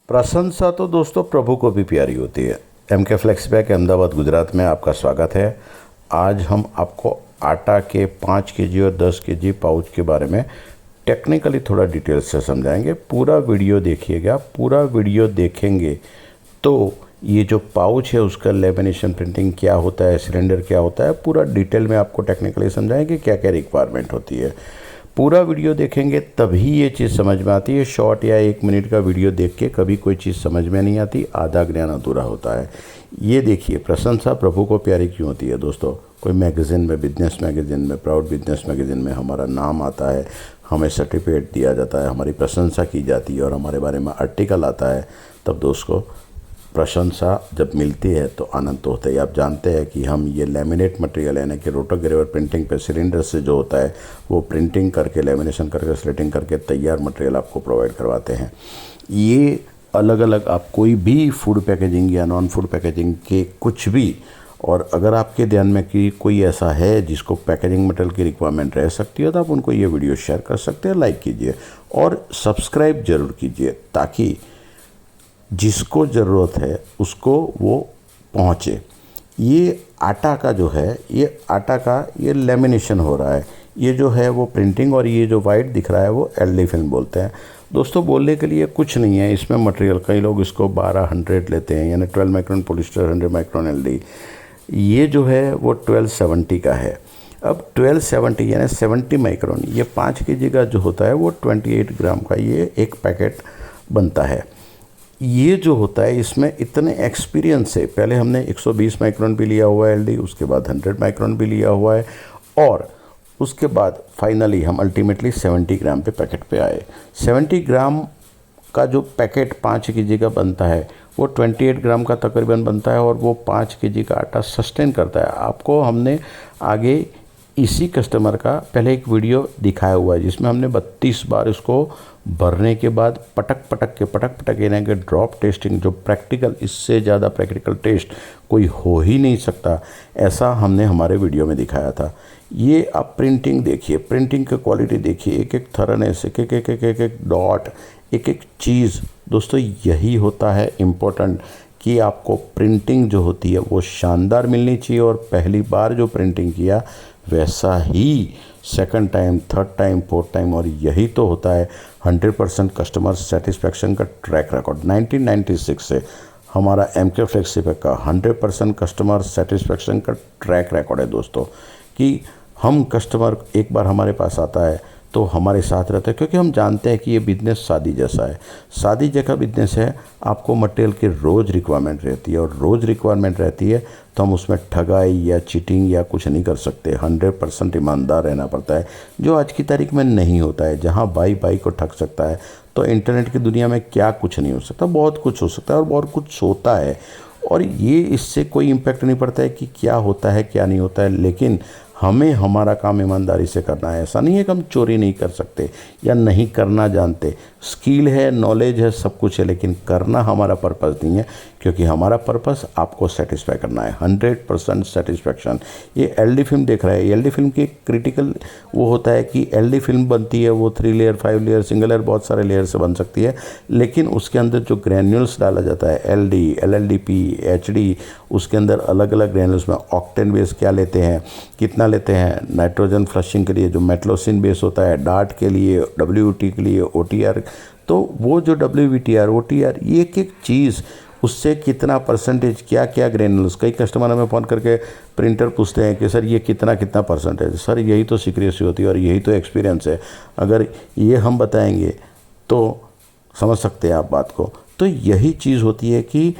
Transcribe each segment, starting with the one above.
प्रशंसा तो दोस्तों प्रभु को भी प्यारी होती है। MK flex pack Ahmedabad Gujarat में आपका स्वागत है। आज हम आपको आटा के 5 केजी और 10 केजी पाउच के बारे में टेक्निकली थोड़ा डिटेल से समझाएंगे। पूरा वीडियो देखिएगा। पूरा वीडियो देखेंगे तो ये जो पाउच है उसका लेमिनेशन प्रिंटिंग क्या होता है, सिलेंडर क्या होता है, पूरा डिटेल में आपको टेक्निकली समझाएंगे क्या क्या रिक्वायरमेंट होती है। पूरा वीडियो देखेंगे तभी ये चीज़ समझ में आती है। शॉर्ट या 1 मिनट का वीडियो देख के कभी कोई चीज़ समझ में नहीं आती, आधा ज्ञान अधूरा होता है। ये देखिए, प्रशंसा प्रभु को प्यारी क्यों होती है दोस्तों। कोई मैगज़ीन में, बिजनेस मैगज़ीन में, प्राउड बिजनेस मैगज़ीन में हमारा नाम आता है, हमें सर्टिफिकेट दिया जाता है, हमारी प्रशंसा की जाती है और हमारे बारे में आर्टिकल आता है, तब दोस्तों प्रशंसा जब मिलती है तो आनंद तो होता है। आप जानते हैं कि हम ये लैमिनेट मटेरियल यानी कि रोटोग्रेवर प्रिंटिंग पे सिलेंडर से जो होता है वो प्रिंटिंग करके, लेमिनेशन करके, स्लेटिंग करके तैयार मटेरियल आपको प्रोवाइड करवाते हैं। ये अलग अलग आप कोई भी फूड पैकेजिंग या नॉन फूड पैकेजिंग के कुछ भी, और अगर आपके ध्यान में कि कोई ऐसा है जिसको पैकेजिंग मटेरियल की रिक्वायरमेंट रह सकती है तो आप उनको ये वीडियो शेयर कर सकते हैं, लाइक कीजिए और सब्सक्राइब ज़रूर कीजिए ताकि जिसको ज़रूरत है उसको वो पहुँचे। ये आटा का जो है, ये आटा का ये लेमिनेशन हो रहा है, ये जो है वो प्रिंटिंग, और ये जो वाइट दिख रहा है वो एलडी फिल्म बोलते हैं। दोस्तों बोलने के लिए कुछ नहीं है इसमें मटेरियल। कई लोग इसको 1200 लेते हैं, यानी 12 माइक्रोन पॉलिस्टर, 100 माइक्रोन एलडी। ये जो है वो 1270 का है। अब 1270 यानी 70 माइक्रोन, ये 5 केजी का जो होता है वो 28 ग्राम का ये एक पैकेट बनता है। ये जो होता है इसमें इतने एक्सपीरियंस से, पहले हमने 120 माइक्रोन भी लिया हुआ है एलडी, उसके बाद 100 माइक्रोन भी लिया हुआ है, और उसके बाद फाइनली हम अल्टीमेटली 70 ग्राम पे पैकेट पे आए। 70 ग्राम का जो पैकेट 5 केजी का बनता है वो 28 ग्राम का तकरीबन बनता है, और वो 5 केजी का आटा सस्टेन करता है। आपको हमने आगे इसी कस्टमर का पहले एक वीडियो दिखाया हुआ है जिसमें हमने 32 बार इसको भरने के बाद पटक पटक यानी कि ड्रॉप टेस्टिंग, जो प्रैक्टिकल, इससे ज़्यादा प्रैक्टिकल टेस्ट कोई हो ही नहीं सकता, ऐसा हमने हमारे वीडियो में दिखाया था। ये आप प्रिंटिंग देखिए, प्रिंटिंग की क्वालिटी देखिए, एक एक थरनेस, एक डॉट, एक एक चीज़। दोस्तों यही होता है इम्पोर्टेंट कि आपको प्रिंटिंग जो होती है वो शानदार मिलनी चाहिए, और पहली बार जो प्रिंटिंग किया वैसा ही second time, third time, fourth time, और यही तो होता है 100% कस्टमर सेटिस्फैक्शन का ट्रैक रिकॉर्ड। 1996 से हमारा MK फ्लेक्स पैक का 100% कस्टमर सेटिस्फैक्शन का ट्रैक रिकॉर्ड है दोस्तों, कि हम कस्टमर एक बार हमारे पास आता है तो हमारे साथ रहता है, क्योंकि हम जानते हैं कि ये बिज़नेस शादी जैसा है। शादी जैसा बिज़नेस है, आपको मटेरियल की रोज़ रिक्वायरमेंट रहती है, और रोज़ रिक्वायरमेंट रहती है तो हम उसमें ठगाई या चीटिंग या कुछ नहीं कर सकते। 100% ईमानदार रहना पड़ता है, जो आज की तारीख में नहीं होता है। जहाँ बाई को ठग सकता है तो इंटरनेट की दुनिया में क्या कुछ नहीं हो सकता, बहुत कुछ हो सकता है और बहुत कुछ होता है। और ये इससे कोई इम्पैक्ट नहीं पड़ता है कि क्या होता है क्या नहीं होता है, लेकिन हमें हमारा काम ईमानदारी से करना है। ऐसा नहीं है कि हम चोरी नहीं कर सकते या नहीं करना जानते। स्किल है, नॉलेज है, सब कुछ है, लेकिन करना हमारा पर्पस नहीं है, क्योंकि हमारा पर्पस आपको सेटिस्फाई करना है। 100% सेटिस्फैक्शन। ये एलडी फिल्म देख रहा है, एलडी फिल्म की क्रिटिकल वो होता है कि एलडी फिल्म बनती है वो 3 लेयर, 5 लेयर, सिंगल लेयर, बहुत सारे लेयर से बन सकती है, लेकिन उसके अंदर जो ग्रैन्यूल्स डाला जाता है, LD, LLDP, HD, उसके अंदर अलग अलग ग्रैन्यूल्स में ऑक्टेन बेस क्या लेते हैं, कितना लेते हैं, नाइट्रोजन फ्लशिंग के लिए जो मेटलोसिन बेस होता है, डार्ट के लिए, WT के लिए, OTR, तो वो जो WVTR, OTR, ये एक चीज़, उससे कितना परसेंटेज, क्या क्या ग्रेनुल्स। कई कस्टमर हमें फ़ोन करके प्रिंटर पूछते हैं कि सर ये कितना परसेंटेज। सर यही तो सीक्रेसी होती है और यही तो एक्सपीरियंस है। अगर ये हम बताएंगे तो समझ सकते हैं आप बात को। तो यही चीज़ होती है कि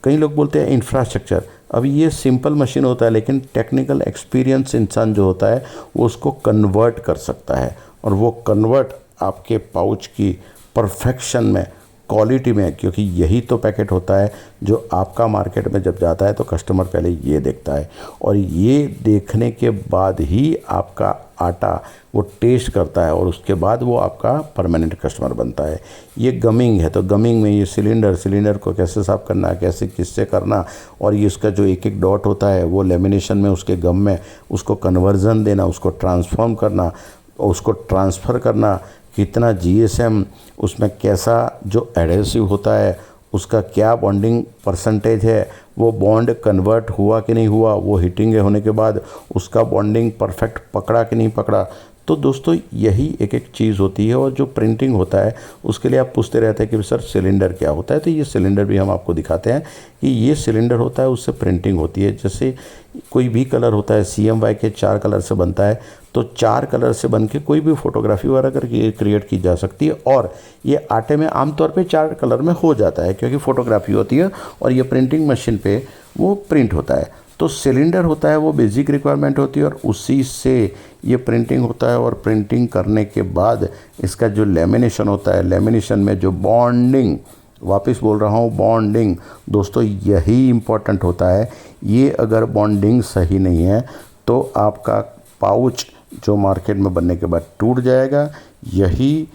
कई लोग बोलते हैं इंफ्रास्ट्रक्चर। अब ये सिंपल मशीन होता है, लेकिन टेक्निकल एक्सपीरियंस इंसान जो होता है वो उसको कन्वर्ट कर सकता है, और वो कन्वर्ट आपके पाउच की परफेक्शन में, क्वालिटी में, क्योंकि यही तो पैकेट होता है जो आपका मार्केट में जब जाता है तो कस्टमर पहले ये देखता है, और ये देखने के बाद ही आपका आटा वो टेस्ट करता है, और उसके बाद वो आपका परमानेंट कस्टमर बनता है। ये गमिंग है, तो गमिंग में ये सिलेंडर को कैसे साफ़ करना, कैसे किससे करना, और ये उसका जो एक एक डॉट होता है वो लेमिनेशन में, उसके गम में उसको कन्वर्जन देना, उसको ट्रांसफॉर्म करना, उसको ट्रांसफ़र करना, कितना जीएसएम, उसमें कैसा जो एडहेसिव होता है उसका क्या बॉन्डिंग परसेंटेज है, वो बॉन्ड कन्वर्ट हुआ कि नहीं हुआ, वो हीटिंग होने के बाद उसका बॉन्डिंग परफेक्ट पकड़ा कि नहीं पकड़ा। तो दोस्तों यही एक एक चीज़ होती है। और जो प्रिंटिंग होता है उसके लिए आप पूछते रहते हैं कि सर सिलेंडर क्या होता है, तो ये सिलेंडर भी हम आपको दिखाते हैं कि ये सिलेंडर होता है, उससे प्रिंटिंग होती है। जैसे कोई भी कलर होता है, CMY के 4 कलर से बनता है, तो 4 कलर से बन के कोई भी फोटोग्राफी वगैरह करके क्रिएट की जा सकती है। और ये आटे में आमतौर पे 4 कलर में हो जाता है क्योंकि फोटोग्राफी होती है और ये प्रिंटिंग मशीन पे वो प्रिंट होता है। तो सिलेंडर होता है वो बेसिक रिक्वायरमेंट होती है और उसी से ये प्रिंटिंग होता है। और प्रिंटिंग करने के बाद इसका जो लेमिनेशन होता है, लेमिनेशन में जो बॉन्डिंग, वापस बोल रहा हूँ बॉन्डिंग, दोस्तों यही इम्पोर्टेंट होता है। ये अगर बॉन्डिंग सही नहीं है तो आपका पाउच जो मार्केट में बनने के बाद टूट जाएगा, यही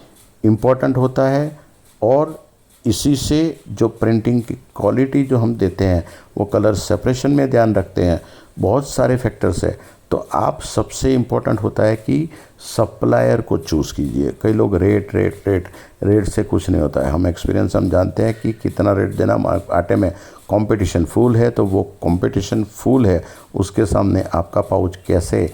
इम्पोर्टेंट होता है। और इसी से जो प्रिंटिंग की क्वालिटी जो हम देते हैं वो कलर सेपरेशन में ध्यान रखते हैं, बहुत सारे फैक्टर्स है। तो आप सबसे इम्पोर्टेंट होता है कि सप्लायर को चूज़ कीजिए। कई लोग रेट से कुछ नहीं होता है। हम एक्सपीरियंस हम जानते हैं कि कितना रेट देना। आटे में कंपटीशन फुल है, तो वो कंपटीशन फुल है उसके सामने आपका पाउच कैसे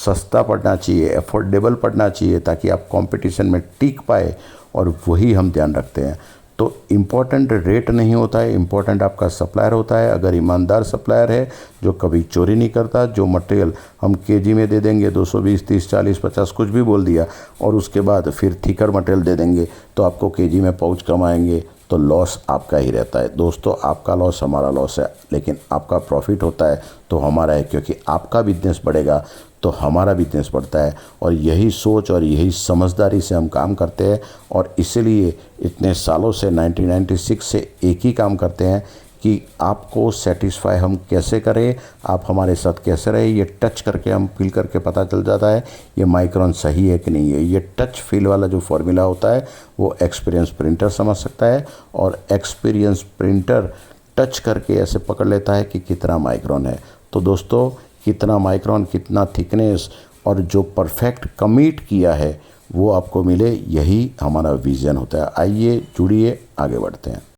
सस्ता पड़ना चाहिए, अफोर्डेबल पड़ना चाहिए, ताकि आप कंपटीशन में टिक पाए, और वही हम ध्यान रखते हैं। तो इम्पॉर्टेंट रेट नहीं होता है, इम्पॉर्टेंट आपका सप्लायर होता है। अगर ईमानदार सप्लायर है जो कभी चोरी नहीं करता, जो मटेरियल हम केजी में दे देंगे 220, 30, 40, 50 कुछ भी बोल दिया, और उसके बाद फिर थिकर मटेरियल दे देंगे तो आपको केजी में पाउच कम आएंगे, तो लॉस आपका ही रहता है। दोस्तों आपका लॉस हमारा लॉस है, लेकिन आपका प्रॉफिट होता है तो हमारा है, क्योंकि आपका बिजनेस बढ़ेगा तो हमारा बिजनेस बढ़ता है। और यही सोच और यही समझदारी से हम काम करते हैं, और इसीलिए इतने सालों से 1996 से एक ही काम करते हैं कि आपको सेटिस्फाई हम कैसे करें, आप हमारे साथ कैसे रहे। ये टच करके हम फील करके पता चल जाता है ये माइक्रोन सही है कि नहीं है। ये टच फील वाला जो फॉर्मूला होता है वो एक्सपीरियंस प्रिंटर समझ सकता है, और एक्सपीरियंस प्रिंटर टच करके ऐसे पकड़ लेता है कि कितना माइक्रोन है। तो दोस्तों कितना माइक्रोन, कितना थिकनेस, और जो परफेक्ट कमिट किया है वो आपको मिले, यही हमारा विज़न होता है। आइए जुड़िए, आगे बढ़ते हैं।